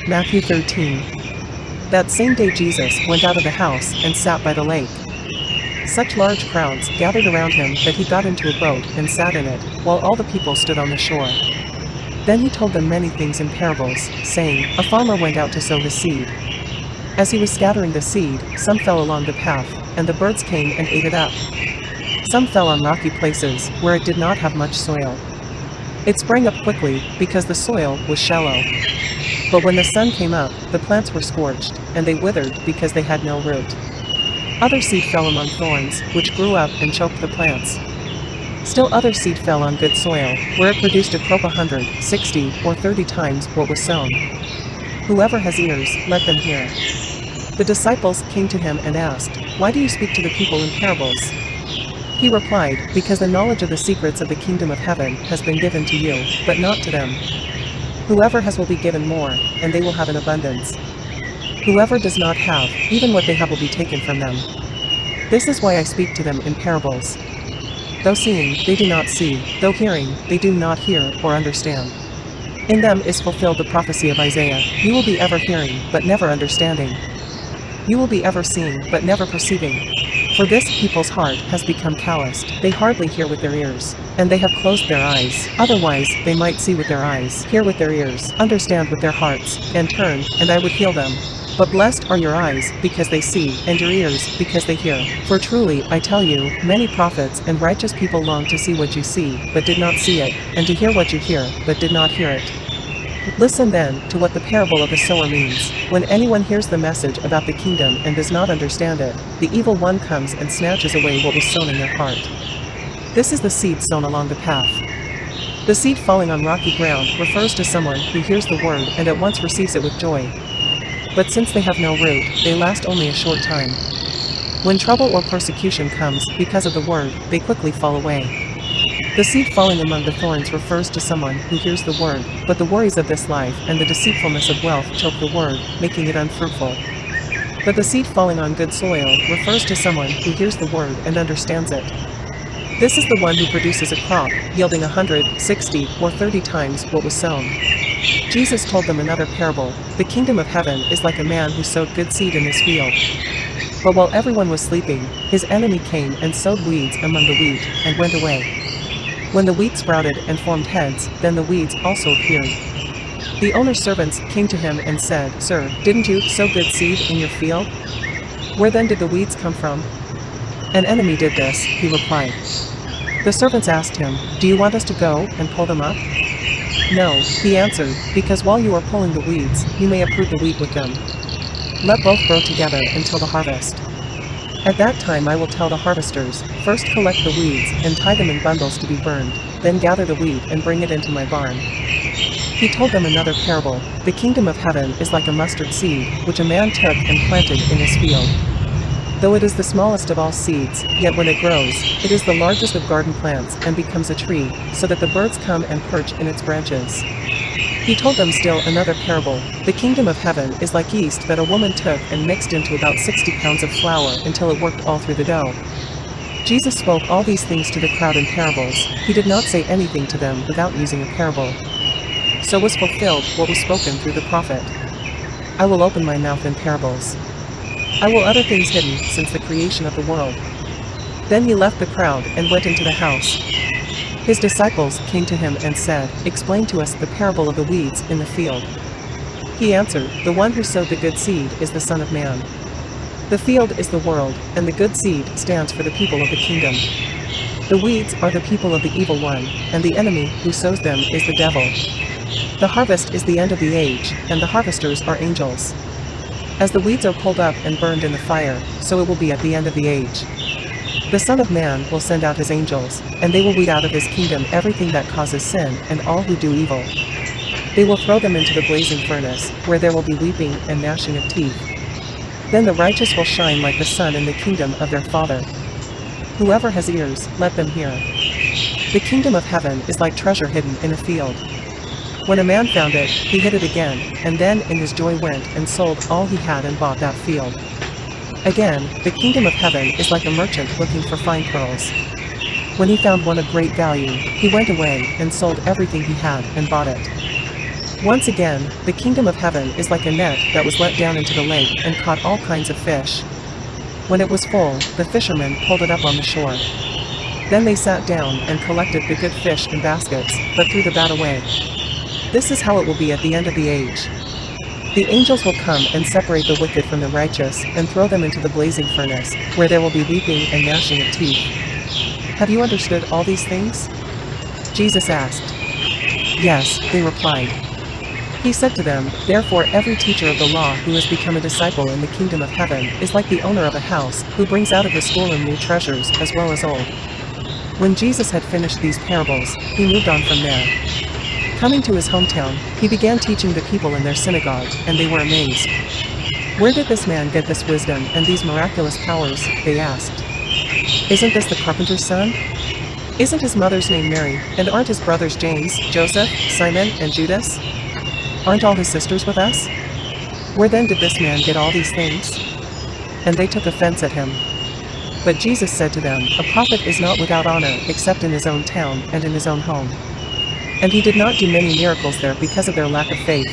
Matthew 13. That same day Jesus went out of the house and sat by the lake. Such large crowds gathered around him that he got into a boat and sat in it, while all the people stood on the shore. Then he told them many things in parables, saying, A farmer went out to sow his seed. As he was scattering the seed, some fell along the path, and the birds came and ate it up. Some fell on rocky places, where it did not have much soil. It sprang up quickly, because the soil was shallow. But when the sun came up, the plants were scorched, and they withered because they had no root. Other seed fell among thorns, which grew up and choked the plants. Still other seed fell on good soil, where it produced a crop 100, 60, or 30 times what was sown. Whoever has ears, let them hear. The disciples came to him and asked, Why do you speak to the people in parables? He replied, Because the knowledge of the secrets of the kingdom of heaven has been given to you, but not to them. Whoever has will be given more, and they will have an abundance. Whoever does not have, even what they have will be taken from them. This is why I speak to them in parables. Though seeing, they do not see, though hearing, they do not hear or understand. In them is fulfilled the prophecy of Isaiah, You will be ever hearing, but never understanding. You will be ever seeing, but never perceiving. For this people's heart has become calloused, they hardly hear with their ears, and they have closed their eyes, otherwise they might see with their eyes, hear with their ears, understand with their hearts, and turn, and I would heal them. But blessed are your eyes, because they see, and your ears, because they hear. For truly, I tell you, many prophets and righteous people long to see what you see, but did not see it, and to hear what you hear, but did not hear it. Listen then, to what the parable of the sower means. When anyone hears the message about the kingdom and does not understand it, the evil one comes and snatches away what was sown in their heart. This is the seed sown along the path. The seed falling on rocky ground refers to someone who hears the word and at once receives it with joy. But since they have no root, they last only a short time. When trouble or persecution comes because of the word, they quickly fall away. The seed falling among the thorns refers to someone who hears the word, but the worries of this life and the deceitfulness of wealth choke the word, making it unfruitful. But the seed falling on good soil refers to someone who hears the word and understands it. This is the one who produces a crop, yielding 100, 60, or 30 times what was sown. Jesus told them another parable. The kingdom of heaven is like a man who sowed good seed in his field. But while everyone was sleeping, his enemy came and sowed weeds among the wheat, and went away. When the wheat sprouted and formed heads, then the weeds also appeared. The owner's servants came to him and said, Sir, didn't you sow good seed in your field? Where then did the weeds come from? An enemy did this, he replied. The servants asked him, Do you want us to go and pull them up? No, he answered, because while you are pulling the weeds, you may uproot the wheat with them. Let both grow together until the harvest. At that time I will tell the harvesters, First collect the weeds, and tie them in bundles to be burned, then gather the wheat and bring it into my barn. He told them another parable. The kingdom of heaven is like a mustard seed, which a man took and planted in his field. Though it is the smallest of all seeds, yet when it grows, it is the largest of garden plants and becomes a tree, so that the birds come and perch in its branches. He told them still another parable. The kingdom of heaven is like yeast that a woman took and mixed into about 60 pounds of flour until it worked all through the dough. Jesus spoke all these things to the crowd in parables. He did not say anything to them without using a parable. So was fulfilled what was spoken through the prophet. I will open my mouth in parables. I will utter things hidden since the creation of the world. Then he left the crowd and went into the house. His disciples came to him and said, Explain to us the parable of the weeds in the field. He answered, The one who sowed the good seed is the Son of Man. The field is the world, and the good seed stands for the people of the kingdom. The weeds are the people of the evil one, and the enemy who sows them is the devil. The harvest is the end of the age, and the harvesters are angels. As the weeds are pulled up and burned in the fire, so it will be at the end of the age. The Son of Man will send out his angels, and they will weed out of his kingdom everything that causes sin and all who do evil. They will throw them into the blazing furnace, where there will be weeping and gnashing of teeth. Then the righteous will shine like the sun in the kingdom of their Father. Whoever has ears, let them hear. The kingdom of heaven is like treasure hidden in a field. When a man found it, he hid it again, and then in his joy went and sold all he had and bought that field. Again, the kingdom of heaven is like a merchant looking for fine pearls. When he found one of great value, he went away and sold everything he had and bought it. Once again, the kingdom of heaven is like a net that was let down into the lake and caught all kinds of fish. When it was full, the fishermen pulled it up on the shore. Then they sat down and collected the good fish in baskets, but threw the bad away. This is how it will be at the end of the age. The angels will come and separate the wicked from the righteous and throw them into the blazing furnace, where there will be weeping and gnashing of teeth. Have you understood all these things? Jesus asked. Yes, they replied. He said to them, therefore every teacher of the law who has become a disciple in the kingdom of heaven is like the owner of a house who brings out of the storeroom new treasures as well as old. When Jesus had finished these parables, he moved on from there. Coming to his hometown, he began teaching the people in their synagogue, and they were amazed. Where did this man get this wisdom and these miraculous powers? They asked. Isn't this the carpenter's son? Isn't his mother's name Mary, and aren't his brothers James, Joseph, Simon, and Judas? Aren't all his sisters with us? Where then did this man get all these things? And they took offense at him. But Jesus said to them, a prophet is not without honor except in his own town and in his own home. And he did not do many miracles there because of their lack of faith.